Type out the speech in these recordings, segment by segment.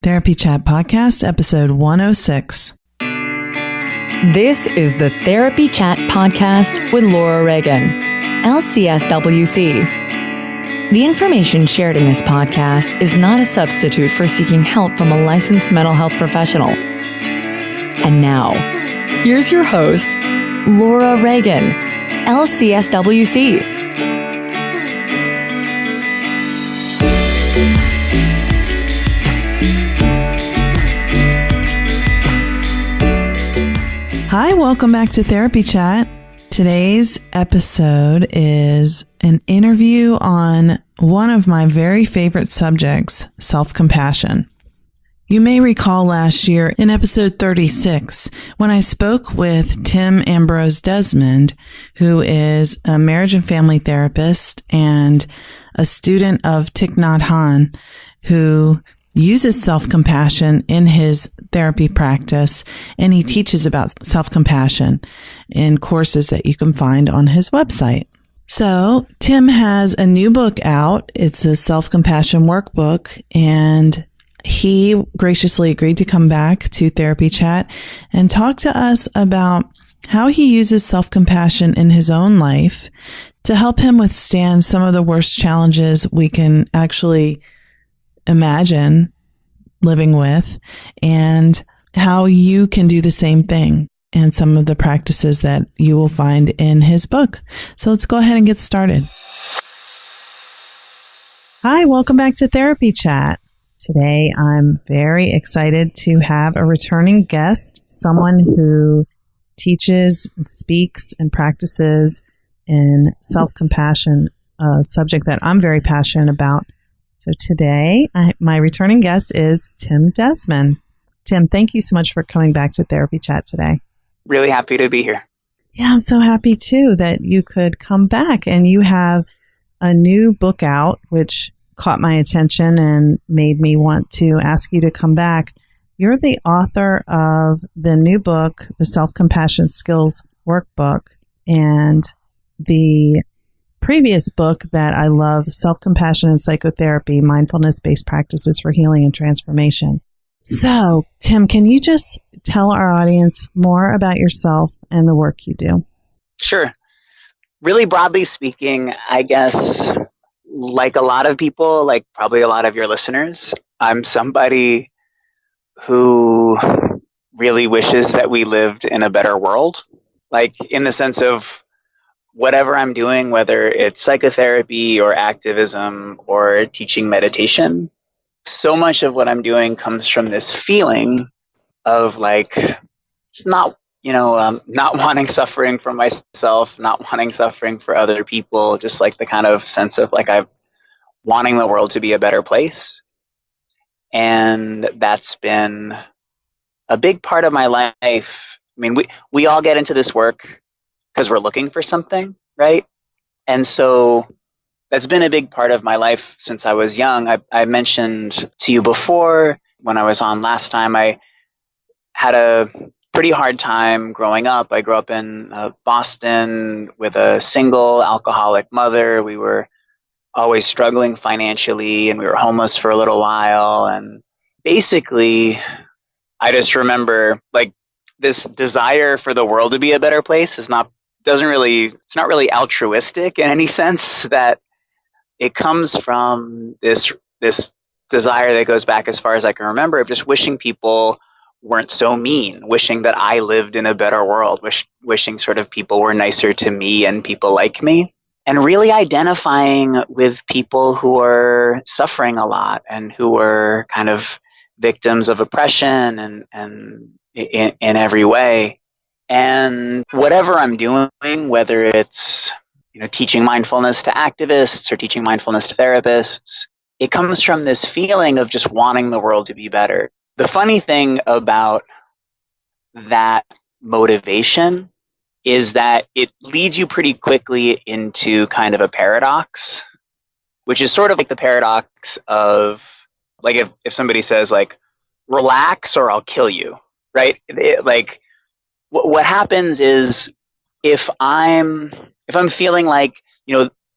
Therapy Chat Podcast, episode 106. This is the Therapy Chat Podcast with Laura Reagan, LCSW-C. The information shared in this podcast is not a substitute for seeking help from a licensed mental health professional. And now, here's your host, Laura Reagan, LCSW-C. Hi, welcome back to Therapy Chat. Today's episode is an interview on one of my very favorite subjects, self-compassion. You may recall last year in episode 36 when I spoke with Tim Ambrose Desmond, who is a marriage and family therapist and a student of Thich Nhat Hanh, who uses self-compassion in his therapy practice, and he teaches about self-compassion in courses that you can find on his website. So Tim has a new book out. It's a self-compassion workbook, and he graciously agreed to come back to Therapy Chat and talk to us about how he uses self-compassion in his own life to help him withstand some of the worst challenges we can actually imagine living with, and how you can do the same thing and some of the practices that you will find in his book. So let's go ahead and get started. Hi, welcome back to Therapy Chat. Today, I'm very excited to have a returning guest, someone who teaches, speaks, and practices in self-compassion, a subject that I'm very passionate about. So today, my returning guest is Tim Desmond. Tim, thank you so much for coming back to Therapy Chat today. Really happy to be here. Yeah, I'm so happy too that you could come back, and you have a new book out, which caught my attention and made me want to ask you to come back. You're the author of the new book, the Self-Compassion Skills Workbook, and the previous book that I love, Self-Compassion and Psychotherapy, Mindfulness-Based Practices for Healing and Transformation. So, Tim, can you just tell our audience more about yourself and the work you do? Sure. Really broadly speaking, I guess, like a lot of people, like probably a lot of your listeners, I'm somebody who really wishes that we lived in a better world, like in the sense of whatever I'm doing, whether it's psychotherapy or activism or teaching meditation, so much of what I'm doing comes from this feeling of like, just not wanting suffering for myself, not wanting suffering for other people, just like the kind of sense of like I'm wanting the world to be a better place. And that's been a big part of my life. I mean, we all get into this work because we're looking for something, right? And so that's been a big part of my life since I was young. I mentioned to you before when I was on last time, I had a pretty hard time growing up. I grew up in Boston with a single alcoholic mother. We were always struggling financially, and we were homeless for a little while. And basically, I just remember like this desire for the world to be a better place it's not really altruistic in any sense, that it comes from this desire that goes back as far as I can remember, of just wishing people weren't so mean, wishing that I lived in a better world, wishing sort of people were nicer to me and people like me, and really identifying with people who are suffering a lot and who are kind of victims of oppression and in every way. And whatever I'm doing, whether it's teaching mindfulness to activists or teaching mindfulness to therapists, it comes from this feeling of just wanting the world to be better. The funny thing about that motivation is that it leads you pretty quickly into kind of a paradox, which is sort of like the paradox of, like, if somebody says, like, relax or I'll kill you, right? What happens is if I'm feeling like,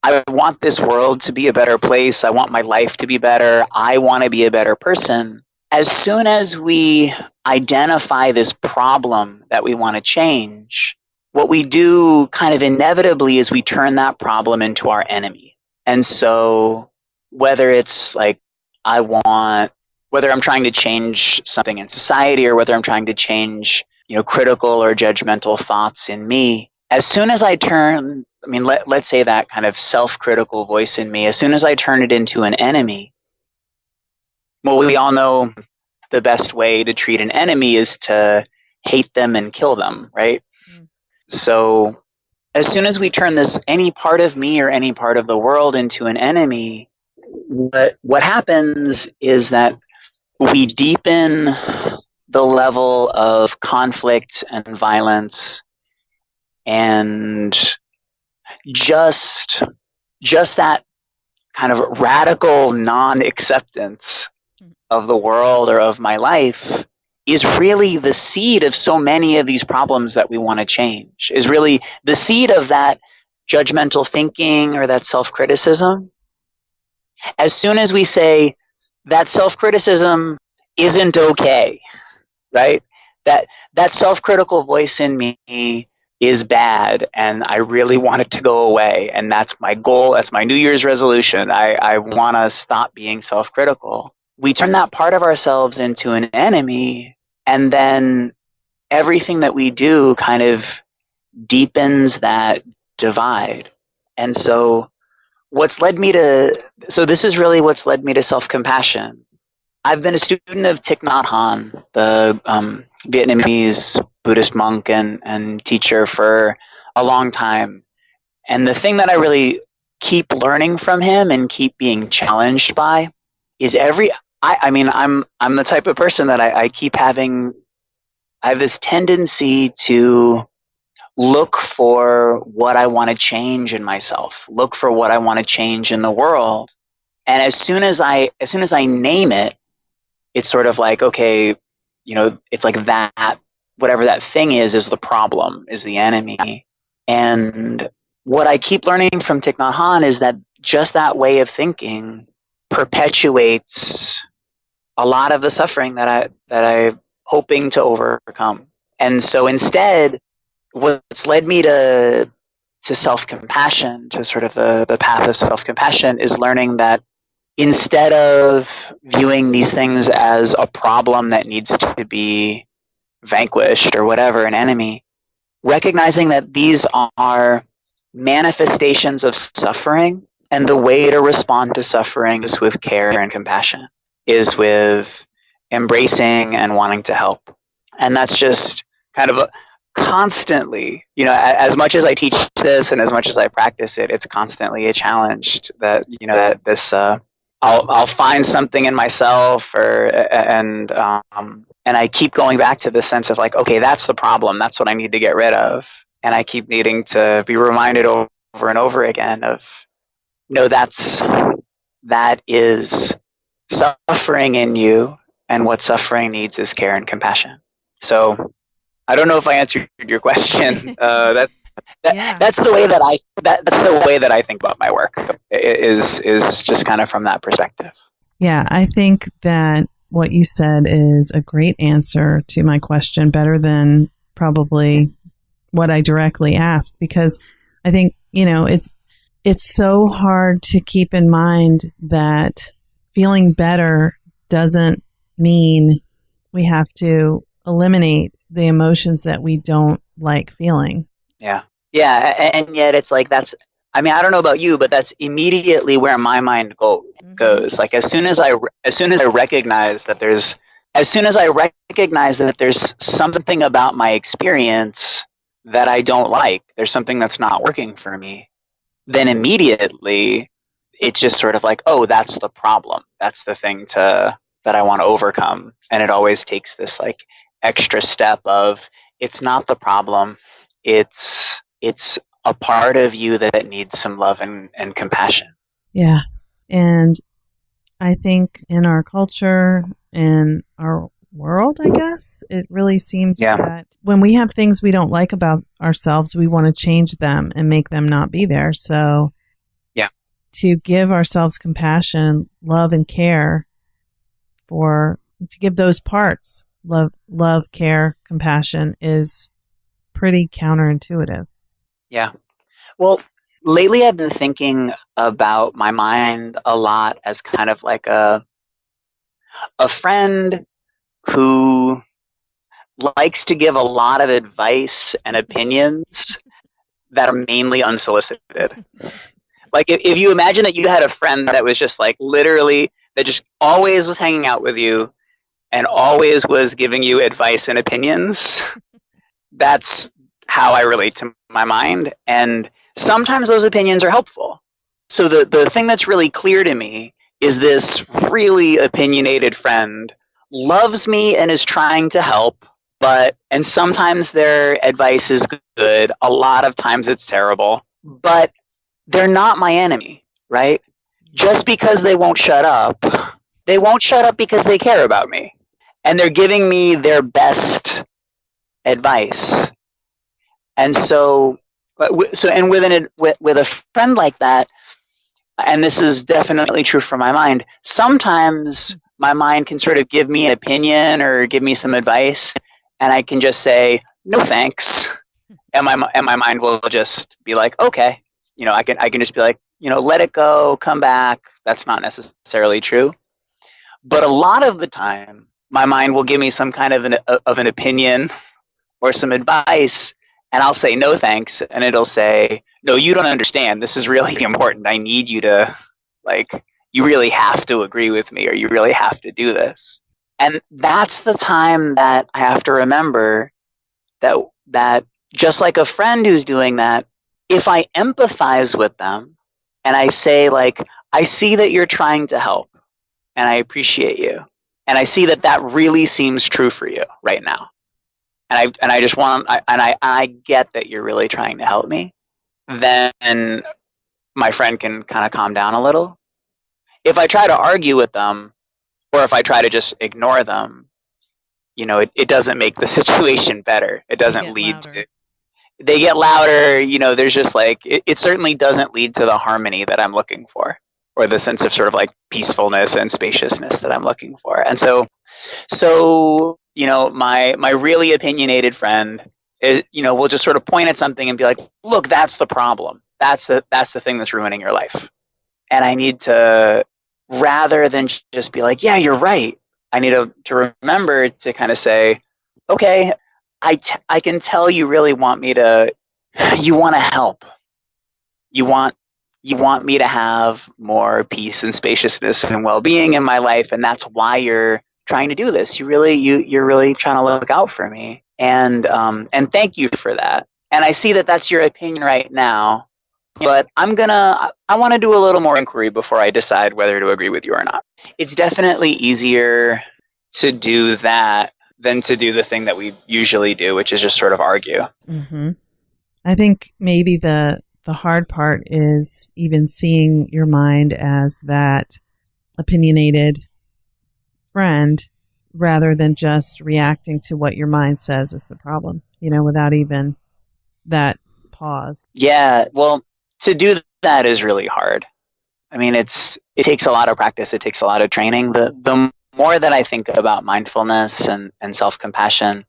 I want this world to be a better place, I want my life to be better, I want to be a better person, as soon as we identify this problem that we want to change, what we do kind of inevitably is we turn that problem into our enemy. And so whether it's like whether I'm trying to change something in society or whether I'm trying to change, critical or judgmental thoughts in me, as soon as I let's say that kind of self-critical voice in me, as soon as I turn it into an enemy, well, we all know the best way to treat an enemy is to hate them and kill them, right? Mm. So as soon as we turn any part of me or any part of the world into an enemy, what happens is that we deepen the level of conflict and violence, and just that kind of radical non-acceptance of the world or of my life is really the seed of so many of these problems that we want to change, is really the seed of that judgmental thinking or that self-criticism. As soon as we say that self-criticism isn't okay, right? That self-critical voice in me is bad and I really want it to go away, and that's my goal, that's my New Year's resolution. I want to stop being self-critical. We turn that part of ourselves into an enemy, and then everything that we do kind of deepens that divide. And so this is really what's led me to self-compassion. I've been a student of Thich Nhat Hanh, the Vietnamese Buddhist monk and teacher, for a long time. And the thing that I really keep learning from him and keep being challenged by is I'm the type of person that I have this tendency to look for what I want to change in myself, look for what I want to change in the world. And as soon as I name it, it's sort of like, okay, it's like that, whatever that thing is the problem, is the enemy. And what I keep learning from Thich Nhat Hanh is that just that way of thinking perpetuates a lot of the suffering that I'm hoping to overcome. And so instead, what's led me to self-compassion, to sort of the path of self-compassion, is learning that instead of viewing these things as a problem that needs to be vanquished or whatever, an enemy, recognizing that these are manifestations of suffering, and the way to respond to suffering is with care and compassion, is with embracing and wanting to help. And that's just kind of constantly, as much as I teach this and as much as I practice it, it's constantly a challenge that, that this, I'll find something in myself and I keep going back to this sense of like, okay, that's the problem. That's what I need to get rid of. And I keep needing to be reminded over and over again of, no, that is suffering in you, and what suffering needs is care and compassion. So I don't know if I answered your question. That's the way that I think about my work, is just kind of from that perspective. Yeah, I think that what you said is a great answer to my question, better than probably what I directly asked, because I think, it's so hard to keep in mind that feeling better doesn't mean we have to eliminate the emotions that we don't like feeling. Yeah. Yeah. And yet it's like, I don't know about you, but that's immediately where my mind goes. Mm-hmm. Like as soon as I recognize that there's something about my experience that I don't like, there's something that's not working for me, then immediately it's just sort of like, oh, that's the problem. That's the thing that I want to overcome. And it always takes this like extra step of, it's not the problem. It's a part of you that needs some love and compassion. Yeah. And I think in our culture, in our world, I guess, it really seems that when we have things we don't like about ourselves, we want to change them and make them not be there. So to give ourselves compassion, love, and care for To give those parts, love, care, compassion, is pretty counterintuitive. Yeah. Well, lately I've been thinking about my mind a lot as kind of like a friend who likes to give a lot of advice and opinions that are mainly unsolicited. Like if you imagine that you had a friend that was just like literally, that just always was hanging out with you and always was giving you advice and opinions, that's how I relate to my mind. And sometimes those opinions are helpful. So the thing that's really clear to me is this really opinionated friend loves me and is trying to help, and sometimes their advice is good. A lot of times it's terrible, but they're not my enemy, right? Just because they won't shut up because they care about me. And they're giving me their best advice. And so with a friend like that, and this is definitely true for my mind, sometimes my mind can sort of give me an opinion or give me some advice, and I can just say, no thanks. And my mind will just be like, okay. I can just be like, let it go, come back. That's not necessarily true. But a lot of the time, my mind will give me some kind of an opinion or some advice, and I'll say no thanks, and it'll say, no, you don't understand. This is really important. I need you to, you really have to agree with me, or you really have to do this. And that's the time that I have to remember that just like a friend who's doing that, if I empathize with them and I say, I see that you're trying to help and I appreciate you, and I see that really seems true for you right now, and I just want, I get that you're really trying to help me, then my friend can kind of calm down a little. If I try to argue with them, or if I try to just ignore them, it doesn't make the situation better. It doesn't lead to. They get louder, there's just it certainly doesn't lead to the harmony that I'm looking for, or the sense of sort of peacefulness and spaciousness that I'm looking for. And so my really opinionated friend is, will just sort of point at something and be like, look, that's the problem. That's the thing that's ruining your life. And I need to, rather than just be like, yeah, you're right, I need to remember to kind of say, okay, I can tell you really want me to, you want to help. You want me to have more peace and spaciousness and well-being in my life, and that's why you're trying to do this. You're really trying to look out for me, and thank you for that. And I see that that's your opinion right now, but I want to do a little more inquiry before I decide whether to agree with you or not. It's definitely easier to do that than to do the thing that we usually do, which is just sort of argue. Mm-hmm. I think maybe the hard part is even seeing your mind as that opinionated friend rather than just reacting to what your mind says is the problem, without even that pause. Yeah, well, to do that is really hard. I mean, it takes a lot of practice. It takes a lot of training. The more that I think about mindfulness and self-compassion,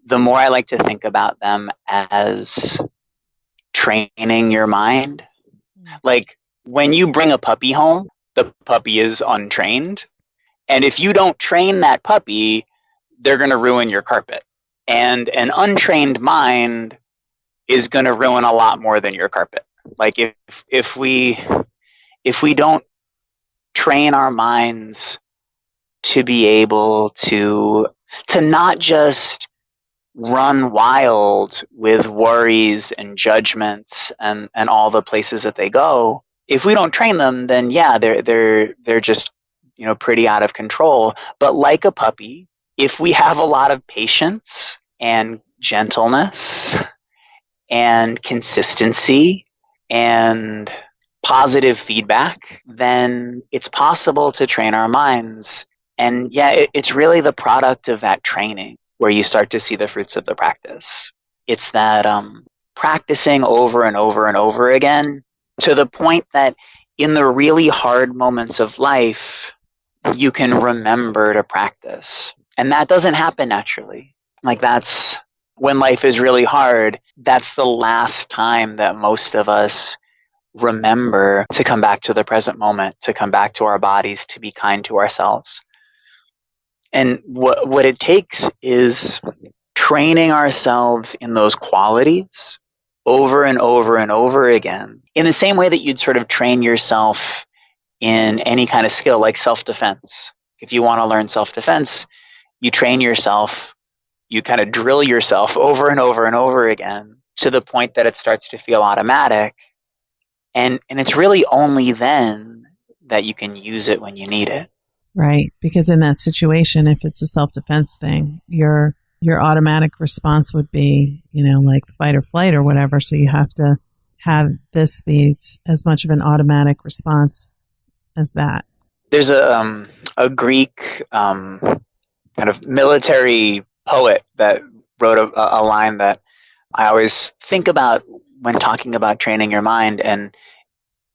the more I like to think about them as training your mind. Like when you bring a puppy home, the puppy is untrained. And if you don't train that puppy, they're going to ruin your carpet. And an untrained mind is going to ruin a lot more than your carpet. Like if we don't train our minds to be able to not just run wild with worries and judgments and all the places that they go, if we don't train them, then yeah, they're just, pretty out of control. But like a puppy, if we have a lot of patience and gentleness and consistency and positive feedback, then it's possible to train our minds. And yeah, it's really the product of that training where you start to see the fruits of the practice. It's that practicing over and over and over again to the point that in the really hard moments of life, you can remember to practice. And that doesn't happen naturally. Like, that's when life is really hard. That's the last time that most of us remember to come back to the present moment, to come back to our bodies, to be kind to ourselves. And what it takes is training ourselves in those qualities over and over and over again, in the same way that you'd sort of train yourself in any kind of skill, like self-defense. If you want to learn self-defense, you train yourself, you kind of drill yourself over and over and over again to the point that it starts to feel automatic. And it's really only then that you can use it when you need it. Right. Because in that situation, if it's a self-defense thing, your automatic response would be, like fight or flight or whatever. So you have to have this be as much of an automatic response as that. There's a Greek kind of military poet that wrote a line that I always think about when talking about training your mind. And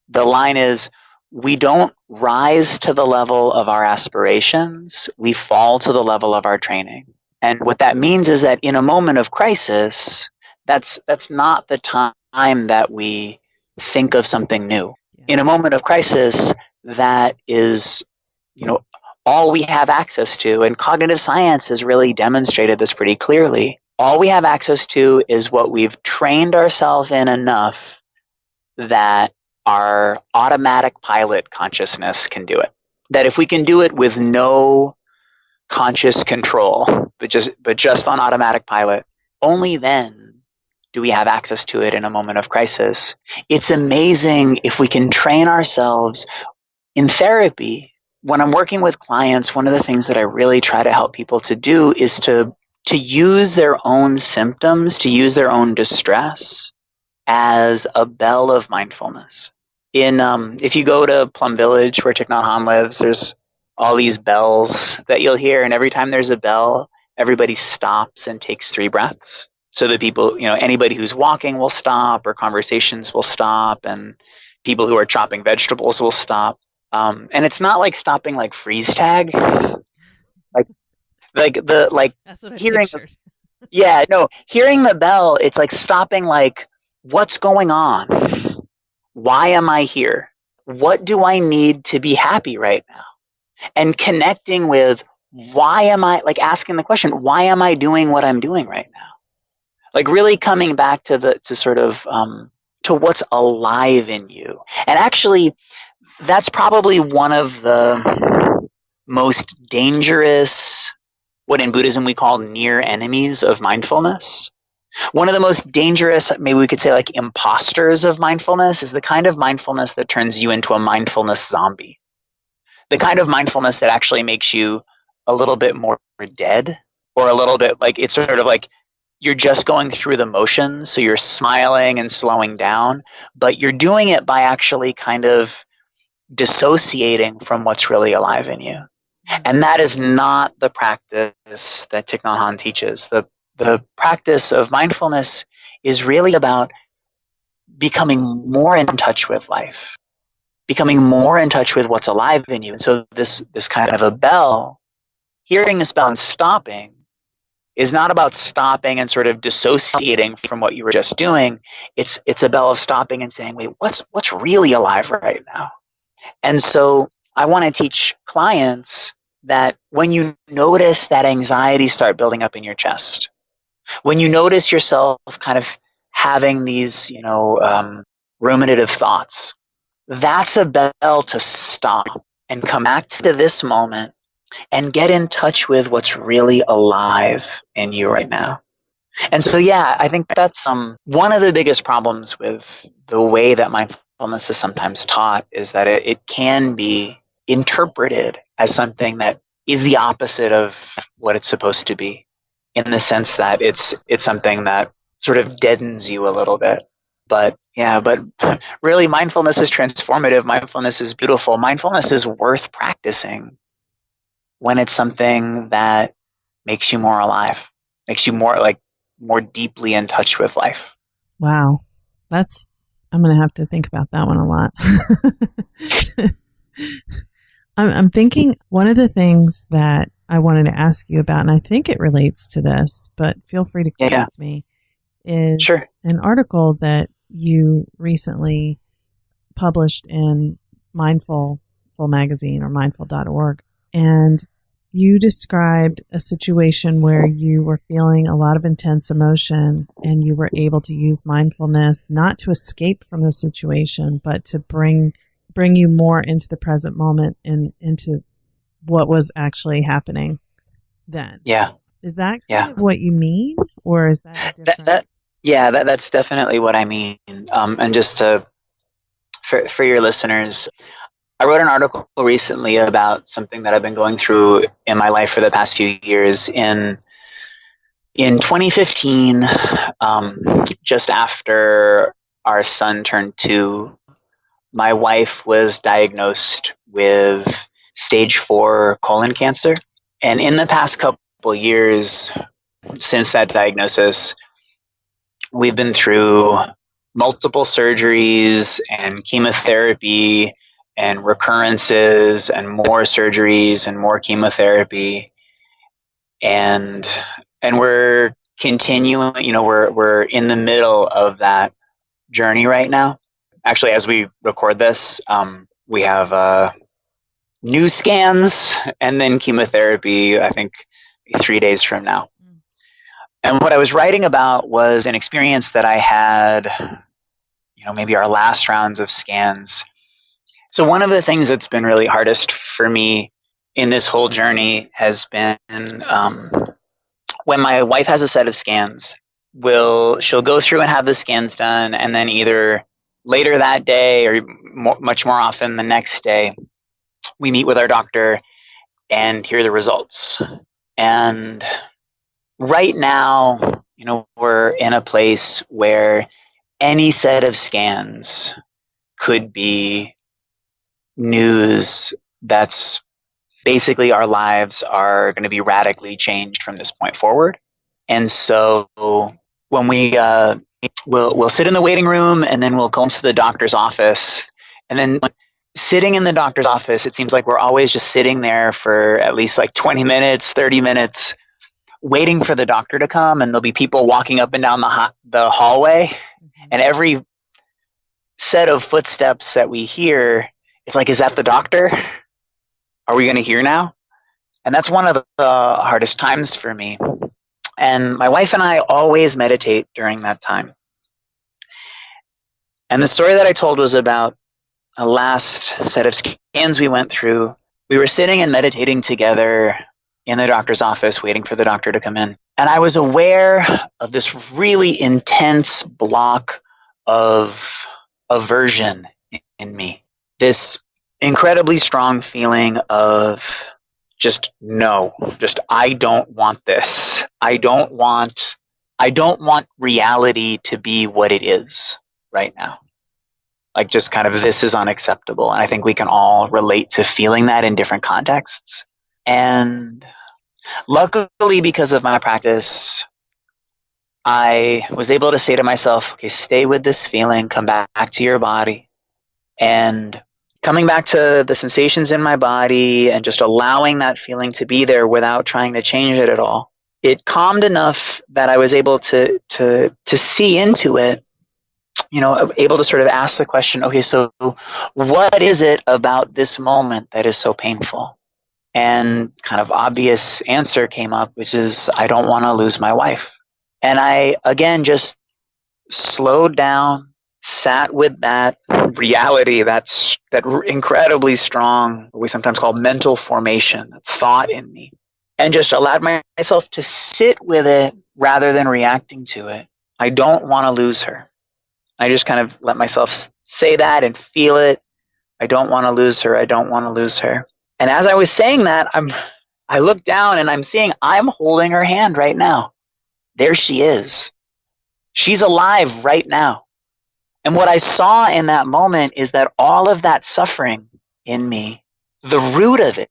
the line is, we don't rise to the level of our aspirations, we fall to the level of our training. And what that means is that in a moment of crisis, that's not the time that we think of something new. In a moment of crisis, that is, all we have access to. And cognitive science has really demonstrated this pretty clearly. All we have access to is what we've trained ourselves in enough that our automatic pilot consciousness can do it. That if we can do it with no conscious control, but just on automatic pilot, only then do we have access to it in a moment of crisis. It's amazing if we can train ourselves in therapy. When I'm working with clients, one of the things that I really try to help people to do is to use their own symptoms, to use their own distress as a bell of mindfulness. If you go to Plum Village, where Thich Nhat Hanh lives, there's all these bells that you'll hear, and every time there's a bell, everybody stops and takes 3 breaths. So that people, anybody who's walking will stop, or conversations will stop, and people who are chopping vegetables will stop. And it's not like stopping like freeze tag, That's what I hearing. pictured. Yeah, no, hearing the bell, it's like stopping, like, what's going on? Why am I here? What do I need to be happy right now? And connecting with, why am I, like, asking the question, why am I doing what I'm doing right now? Like, really coming back to what's alive in you. And actually, that's probably one of the most dangerous, what in Buddhism we call near enemies of mindfulness. One of the most dangerous, maybe we could say like imposters of mindfulness, is the kind of mindfulness that turns you into a mindfulness zombie. The kind of mindfulness that actually makes you a little bit more dead, or a little bit like, it's sort of like you're just going through the motions. So you're smiling and slowing down, but you're doing it by actually kind of dissociating from what's really alive in you. And that is not the practice that Thich Nhat Hanh teaches. The practice of mindfulness is really about becoming more in touch with life, becoming more in touch with what's alive in you. And so this kind of a bell, hearing this bell and stopping, is not about stopping and sort of dissociating from what you were just doing. It's a bell of stopping and saying, wait, what's really alive right now? And so I want to teach clients that when you notice that anxiety start building up in your chest, when you notice yourself kind of having these, ruminative thoughts, that's a bell to stop and come back to this moment and get in touch with what's really alive in you right now. And so, yeah, I think that's one of the biggest problems with the way that mindfulness is sometimes taught, is that it can be interpreted as something that is the opposite of what it's supposed to be, in the sense that it's something that sort of deadens you a little bit. But really, mindfulness is transformative. Mindfulness is beautiful. Mindfulness is worth practicing when it's something that makes you more alive, makes you more deeply in touch with life. Wow. I'm going to have to think about that one a lot. I'm thinking one of the things that I wanted to ask you about, and I think it relates to this, but feel free to correct me, is Sure. an article that you recently published in Mindful magazine or mindful.org. And you described a situation where you were feeling a lot of intense emotion and you were able to use mindfulness not to escape from the situation, but to bring you more into the present moment and into what was actually happening then. Yeah. Is that kind of what you mean, or is that different? That's definitely what I mean. And just for your listeners, I wrote an article recently about something that I've been going through in my life for the past few years. In 2015, just after our son turned 2, my wife was diagnosed with stage 4 colon cancer. And in the past couple years since that diagnosis, we've been through multiple surgeries and chemotherapy and recurrences and more surgeries and more chemotherapy. And we're continuing, we're in the middle of that journey right now. Actually, as we record this, we have new scans and then chemotherapy, I think 3 days from now. And what I was writing about was an experience that I had, maybe our last rounds of scans. So one of the things that's been really hardest for me in this whole journey has been when my wife has a set of scans, she'll go through and have the scans done, and then either later that day or much more often the next day, we meet with our doctor and hear the results. And right now, we're in a place where any set of scans could be news that's basically our lives are going to be radically changed from this point forward. And so when we'll sit in the waiting room, and then we'll go into the doctor's office, and then sitting in the doctor's office, it seems like we're always just sitting there for at least like 20 minutes, 30 minutes, waiting for the doctor to come. And there'll be people walking up and down the hallway, and every set of footsteps that we hear, it's like, is that the doctor? Are we going to hear now? And that's one of the hardest times for me. And my wife and I always meditate during that time. And the story that I told was about a last set of scans we went through. We were sitting and meditating together in the doctor's office, waiting for the doctor to come in. And I was aware of this really intense block of aversion in me. This incredibly strong feeling of I don't want this. I don't want reality to be what it is right now. Like, just kind of, this is unacceptable. And I think we can all relate to feeling that in different contexts. And luckily, because of my practice, I was able to say to myself, okay, stay with this feeling, come back to your body. And coming back to the sensations in my body and just allowing that feeling to be there without trying to change it at all. It calmed enough that I was able to see into it, able to sort of ask the question, okay, so what is it about this moment that is so painful? And kind of obvious answer came up, which is, I don't want to lose my wife. And I, again, just slowed down, sat with that reality, that incredibly strong, what we sometimes call mental formation, thought in me, and just allowed myself to sit with it rather than reacting to it. I don't want to lose her. I just kind of let myself say that and feel it. I don't want to lose her. I don't want to lose her. And as I was saying that, I looked down and I'm holding her hand right now. There she is. She's alive right now. And what I saw in that moment is that all of that suffering in me, the root of it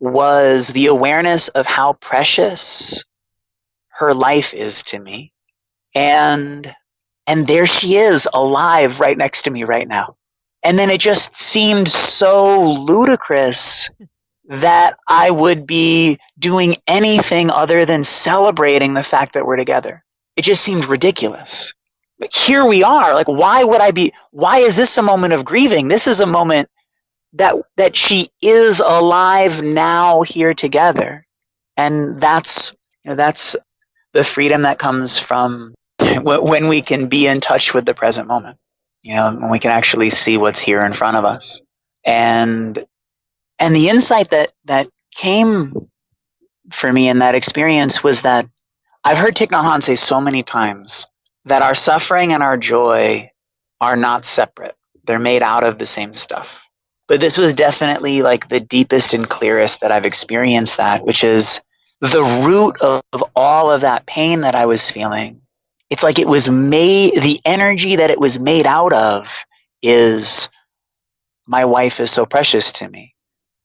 was the awareness of how precious her life is to me. And there she is, alive right next to me right now. And then it just seemed so ludicrous that I would be doing anything other than celebrating the fact that we're together. It just seemed ridiculous. But here we are. Like, why is this a moment of grieving? This is a moment that she is alive now here together. And that's the freedom that comes from when we can be in touch with the present moment. When we can actually see what's here in front of us. And the insight that came for me in that experience was that I've heard Thich Nhat Hanh say so many times that our suffering and our joy are not separate. They're made out of the same stuff. But this was definitely like the deepest and clearest that I've experienced that, which is the root of all of that pain that I was feeling. It's like the energy that it was made out of is, my wife is so precious to me.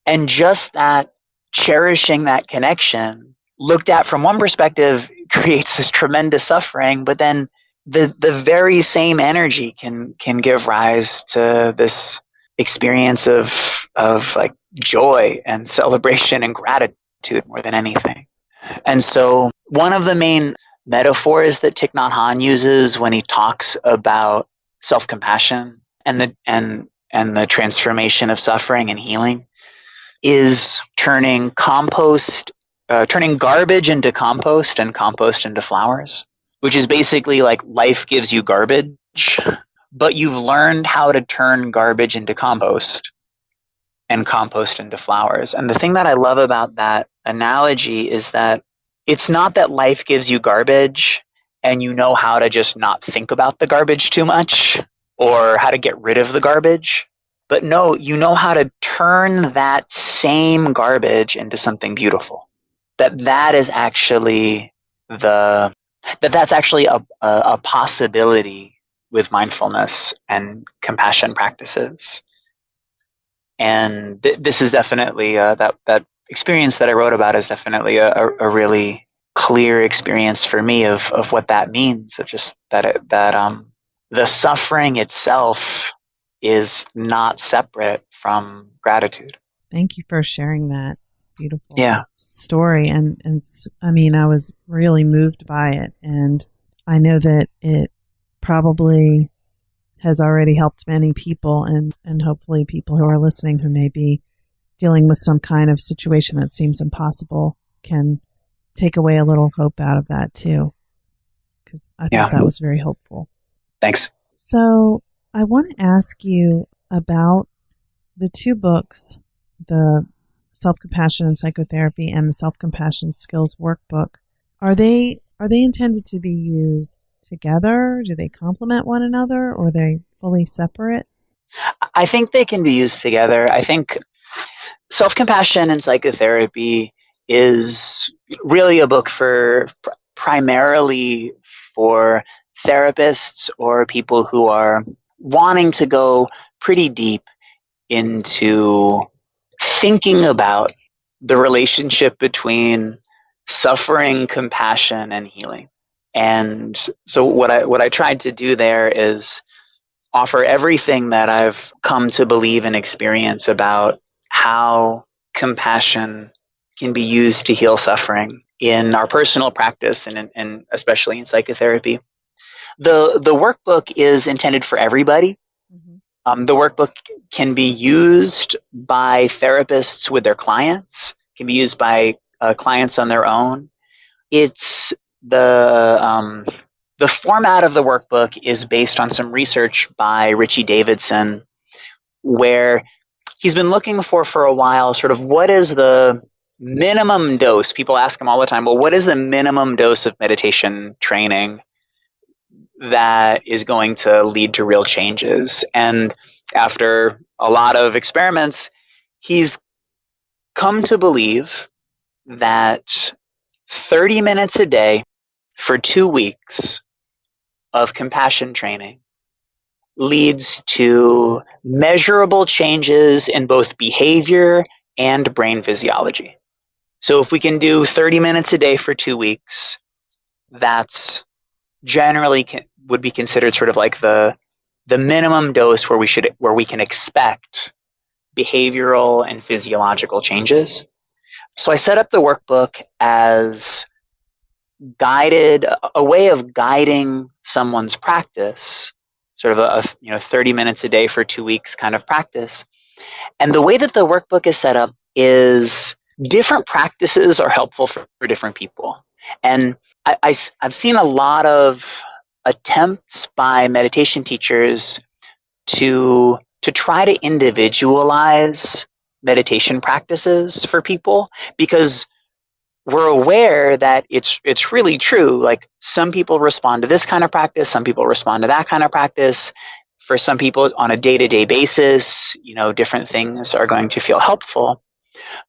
And just that, cherishing that connection, looked at from one perspective, creates this tremendous suffering, but then the very same energy can give rise to this experience of like joy and celebration and gratitude more than anything. And so one of the main metaphors that Thich Nhat Hanh uses when he talks about self-compassion and the transformation of suffering and healing is turning garbage into compost and compost into flowers, which is basically like life gives you garbage, but you've learned how to turn garbage into compost and compost into flowers. And the thing that I love about that analogy is that it's not that life gives you garbage and you know how to just not think about the garbage too much or how to get rid of the garbage. But no, you know how to turn that same garbage into something beautiful. That is actually that's actually a possibility with mindfulness and compassion practices. And this is definitely that experience that I wrote about is definitely a really clear experience for me of what that means, of just that the suffering itself is not separate from gratitude. Thank you for sharing that beautiful story. And I was really moved by it. And I know that it probably has already helped many people and hopefully people who are listening who may be dealing with some kind of situation that seems impossible can take away a little hope out of that too. Because I thought that was very hopeful. Thanks. So I want to ask you about the two books, the Self-Compassion and Psychotherapy and the Self-Compassion Skills Workbook. Are they intended to be used together? Do they complement one another, or are they fully separate? I think they can be used together. I think Self-Compassion and Psychotherapy is really a book for primarily for therapists or people who are wanting to go pretty deep into thinking about the relationship between suffering, compassion, and healing. And so what I tried to do there is offer everything that I've come to believe and experience about how compassion can be used to heal suffering in our personal practice and especially in psychotherapy. The workbook is intended for everybody. Mm-hmm. The workbook can be used by therapists with their clients, can be used by clients on their own. It's the format of the workbook is based on some research by Richie Davidson, where he's been looking for a while sort of what is the minimum dose. People ask him all the time, well, what is the minimum dose of meditation training that is going to lead to real changes? And after a lot of experiments, he's come to believe that 30 minutes a day for 2 weeks of compassion training leads to measurable changes in both behavior and brain physiology. So if we can do 30 minutes a day for 2 weeks, that's generally would be considered sort of like the the minimum dose where we can expect behavioral and physiological changes. So I set up the workbook as a way of guiding someone's practice, sort of a 30 minutes a day for 2 weeks kind of practice. And the way that the workbook is set up is different practices are helpful for different people. And I've seen a lot of attempts by meditation teachers to try to individualize meditation practices for people, because we're aware that it's really true. Like, some people respond to this kind of practice, some people respond to that kind of practice. For some people on a day-to-day basis, different things are going to feel helpful.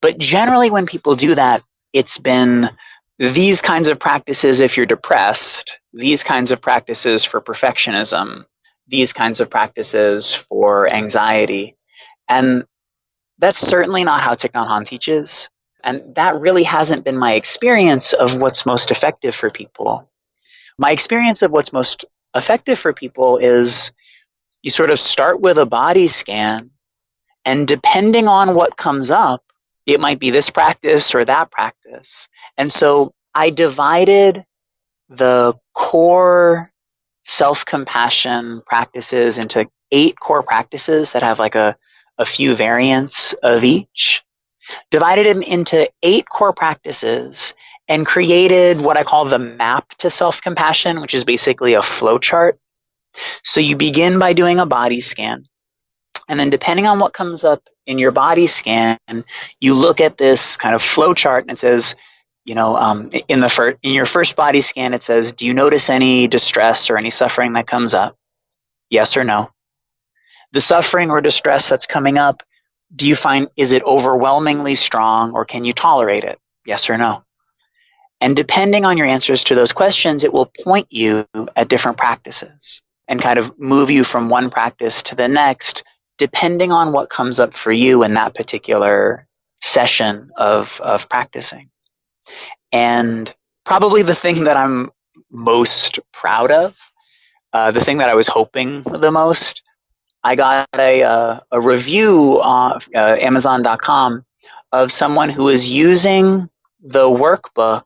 But generally when people do that, it's been these kinds of practices if you're depressed, these kinds of practices for perfectionism, these kinds of practices for anxiety. And that's certainly not how Thich Nhat Hanh teaches. And that really hasn't been my experience of what's most effective for people. My experience of what's most effective for people is you sort of start with a body scan, and depending on what comes up, it might be this practice or that practice. And so I divided the core self-compassion practices into 8 core practices that have like a few variants of each. Divided them into 8 core practices and created what I call the map to self-compassion, which is basically a flow chart. So you begin by doing a body scan. And then depending on what comes up in your body scan, you look at this kind of flow chart and it says, in your first body scan, it says, do you notice any distress or any suffering that comes up? Yes or no? The suffering or distress that's coming up, is it overwhelmingly strong, or can you tolerate it? Yes or no? And depending on your answers to those questions, it will point you at different practices and kind of move you from one practice to the next, depending on what comes up for you in that particular session of practicing. And probably the thing that I'm most proud of, the thing that I was hoping the most, I got a review on Amazon.com of someone who was using the workbook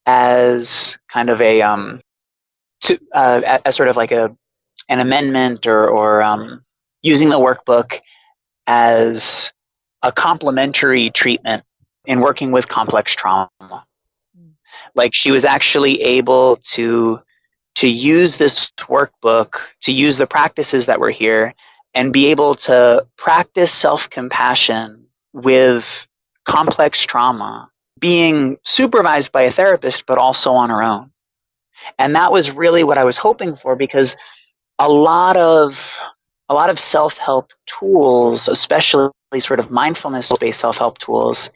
as kind of as sort of like an amendment or using the workbook as a complementary treatment in working with complex trauma. Like, she was actually able to use this workbook, to use the practices that were here, and be able to practice self-compassion with complex trauma, being supervised by a therapist, but also on her own. And that was really what I was hoping for, because a lot of self-help tools, especially sort of mindfulness-based self-help tools,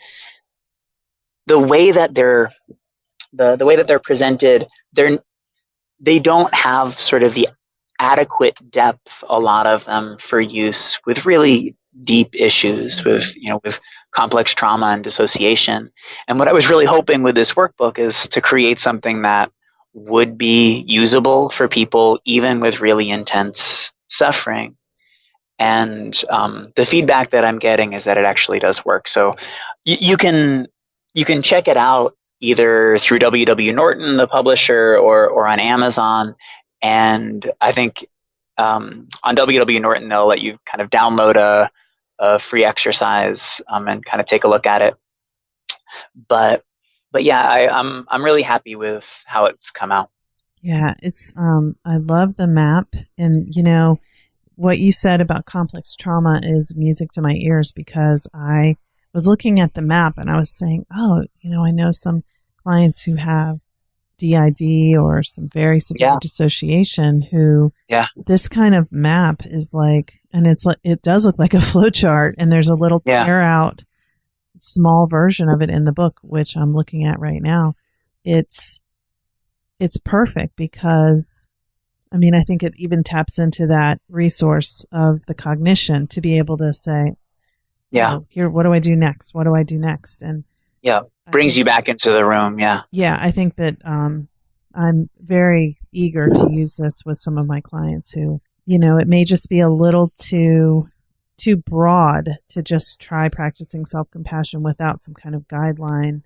the way that they're presented, they don't have sort of the adequate depth, a lot of them, for use with really deep issues, with complex trauma and dissociation. And what I was really hoping with this workbook is to create something that would be usable for people even with really intense suffering. And the feedback that I'm getting is that it actually does work. So you can check it out either through Norton, the publisher, or on Amazon. And I think on Norton, they'll let you kind of download a free exercise and kind of take a look at it. But yeah, I'm really happy with how it's come out. Yeah, it's I love the map, and what you said about complex trauma is music to my ears, because I was looking at the map and I was saying, I know some clients who have DID or some very severe dissociation who this kind of map is like, and it does look like a flow chart, and there's a little tear out small version of it in the book, which I'm looking at right now. It's perfect because, I think it even taps into that resource of the cognition to be able to say, here, what do I do next? What do I do next? And brings you back into the room. Yeah, I think that I'm very eager to use this with some of my clients who it may just be a little too broad to just try practicing self-compassion without some kind of guideline.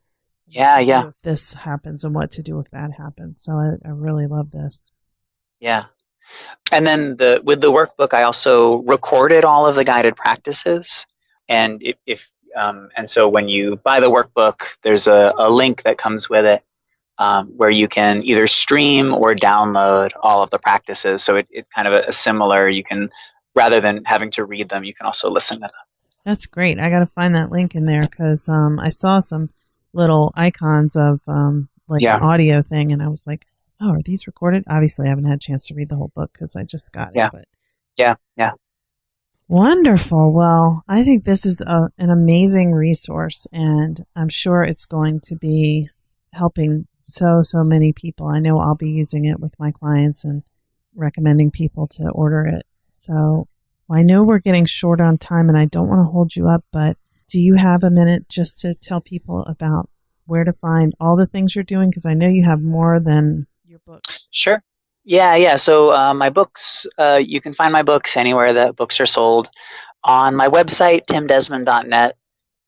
Yeah. If this happens and what to do if that happens. So I really love this. Yeah. And then with the workbook, I also recorded all of the guided practices. And and so when you buy the workbook, there's a link that comes with it where you can either stream or download all of the practices. So it's kind of a similar, you can, rather than having to read them, you can also listen to them. That's great. I got to find that link in there because I saw some little icons of an audio thing, and I was like, oh, are these recorded? Obviously, I haven't had a chance to read the whole book because I just got it. But yeah. Wonderful. Well, I think this is an amazing resource, and I'm sure it's going to be helping so many people. I know I'll be using it with my clients and recommending people to order it. So I know we're getting short on time, and I don't want to hold you up, but do you have a minute just to tell people about where to find all the things you're doing? Because I know you have more than your books. Sure. Yeah. So my books, you can find my books anywhere that books are sold. On my website, timdesmond.net,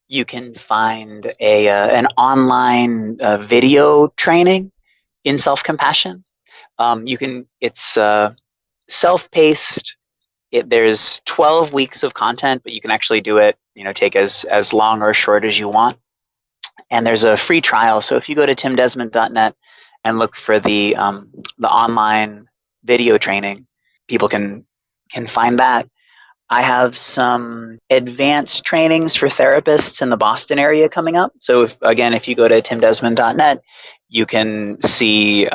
you can find an online video training in self-compassion. It's self-paced. There's 12 weeks of content, but you can actually do it, take as long or short as you want. And there's a free trial. So if you go to timdesmond.net and look for the online video training, people can find that. I have some advanced trainings for therapists in the Boston area coming up. So if you go to timdesmond.net, you can see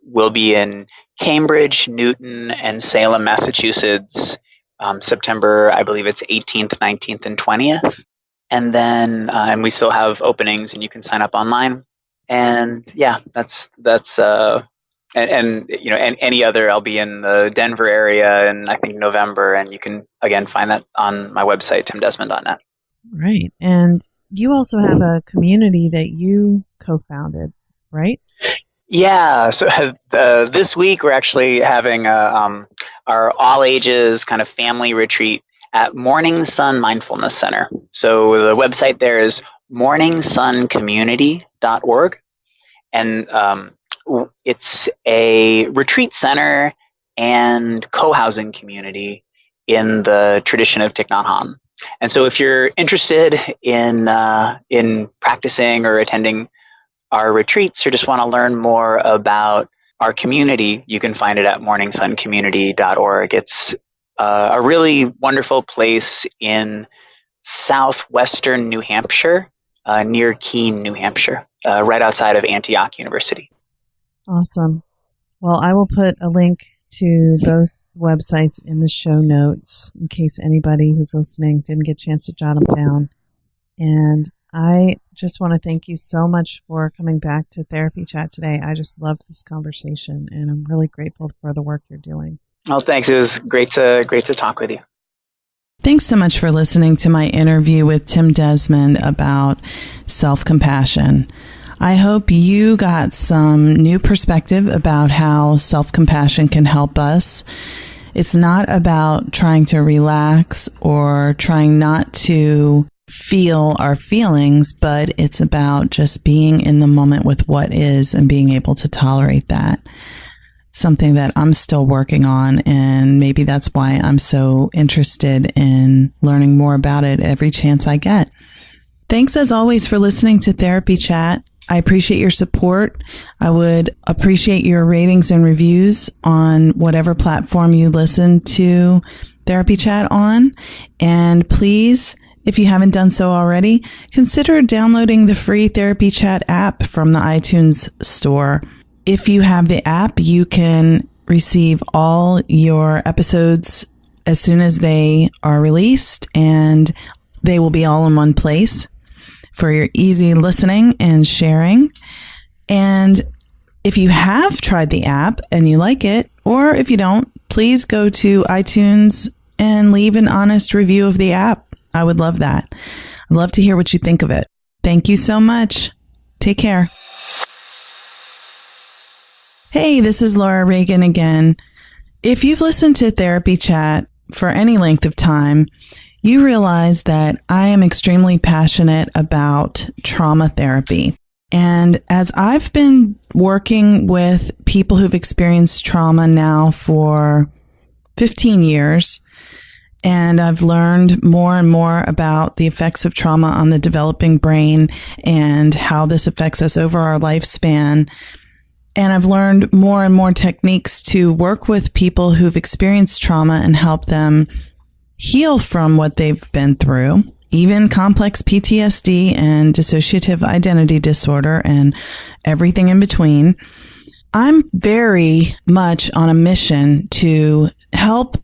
we'll be in Cambridge, Newton, and Salem, Massachusetts, September, I believe it's 18th, 19th, and 20th. And then, and we still have openings, and you can sign up online. And yeah, that's and any other, I'll be in the Denver area in, I think, November, and you can, again, find that on my website, timdesmond.net. Right. And you also have a community that you co-founded, right? Yeah. So this week we're actually having our all ages kind of family retreat at Morning Sun Mindfulness Center. So the website there is morningsuncommunity.org. And it's a retreat center and co-housing community in the tradition of Thich Nhat Hanh. And so if you're interested in practicing or attending our retreats or just want to learn more about our community, you can find it at morningsuncommunity.org. It's a really wonderful place in southwestern New Hampshire, near Keene, New Hampshire, right outside of Antioch University. Awesome. Well, I will put a link to both websites in the show notes in case anybody who's listening didn't get a chance to jot them down. And I just want to thank you so much for coming back to Therapy Chat today. I just loved this conversation, and I'm really grateful for the work you're doing. Oh, thanks. It was great to talk with you. Thanks so much for listening to my interview with Tim Desmond about self-compassion. I hope you got some new perspective about how self-compassion can help us. It's not about trying to relax or trying not to feel our feelings, but it's about just being in the moment with what is and being able to tolerate that. Something that I'm still working on, and maybe that's why I'm so interested in learning more about it every chance I get. Thanks as always for listening to Therapy Chat. I appreciate your support. I would appreciate your ratings and reviews on whatever platform you listen to Therapy Chat on. And please, if you haven't done so already, consider downloading the free Therapy Chat app from the iTunes store. If you have the app, you can receive all your episodes as soon as they are released, and they will be all in one place for your easy listening and sharing. And if you have tried the app and you like it, or if you don't, please go to iTunes and leave an honest review of the app. I would love that. I'd love to hear what you think of it. Thank you so much. Take care. Hey, this is Laura Reagan again. If you've listened to Therapy Chat for any length of time, you realize that I am extremely passionate about trauma therapy. And as I've been working with people who've experienced trauma now for 15 years, and I've learned more and more about the effects of trauma on the developing brain and how this affects us over our lifespan. And I've learned more and more techniques to work with people who've experienced trauma and help them heal from what they've been through, even complex PTSD and dissociative identity disorder and everything in between. I'm very much on a mission to help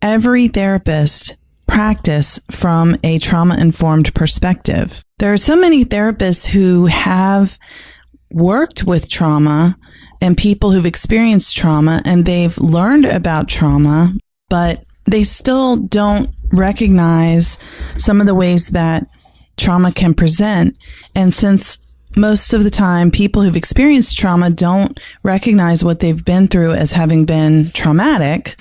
every therapist practice from a trauma-informed perspective. There are so many therapists who have worked with trauma and people who've experienced trauma, and they've learned about trauma, but they still don't recognize some of the ways that trauma can present. And since most of the time people who've experienced trauma don't recognize what they've been through as having been traumatic,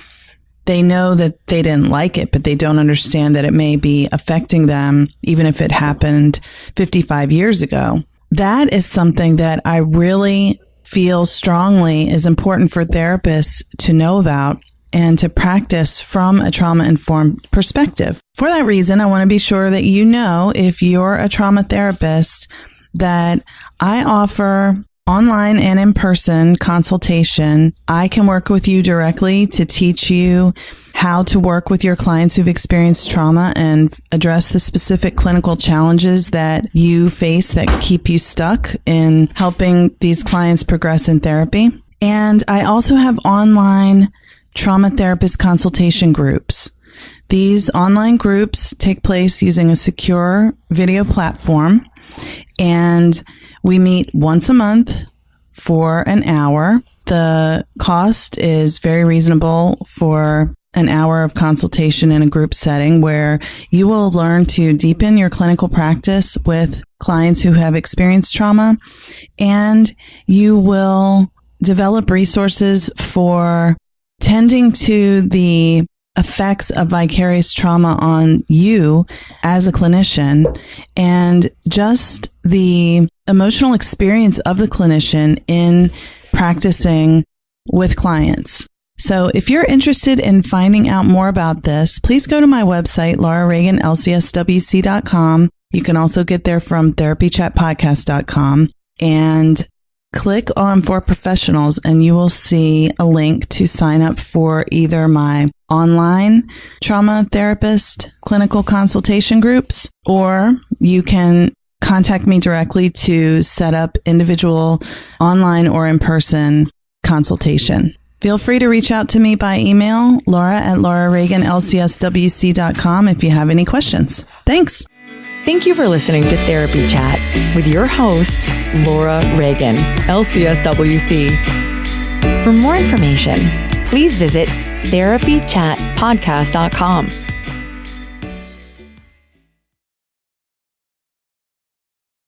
they know that they didn't like it, but they don't understand that it may be affecting them, even if it happened 55 years ago. That is something that I really feel strongly is important for therapists to know about and to practice from a trauma-informed perspective. For that reason, I want to be sure that you know, if you're a trauma therapist, that I offer online and in-person consultation. I can work with you directly to teach you how to work with your clients who've experienced trauma and address the specific clinical challenges that you face that keep you stuck in helping these clients progress in therapy. And I also have online trauma therapist consultation groups. These online groups take place using a secure video platform, and we meet once a month for an hour. The cost is very reasonable for an hour of consultation in a group setting, where you will learn to deepen your clinical practice with clients who have experienced trauma, and you will develop resources for tending to the effects of vicarious trauma on you as a clinician, and just the emotional experience of the clinician in practicing with clients. So if you're interested in finding out more about this, please go to my website, Laura Reagan, LCSW-C.com. You can also get there from therapychatpodcast.com, and click on For Professionals, and you will see a link to sign up for either my online trauma therapist clinical consultation groups, or you can contact me directly to set up individual online or in-person consultation. Feel free to reach out to me by email, laura@laurareaganlcswc.com, if you have any questions. Thanks. Thank you for listening to Therapy Chat with your host, Laura Reagan, LCSW-C. For more information, please visit therapychatpodcast.com.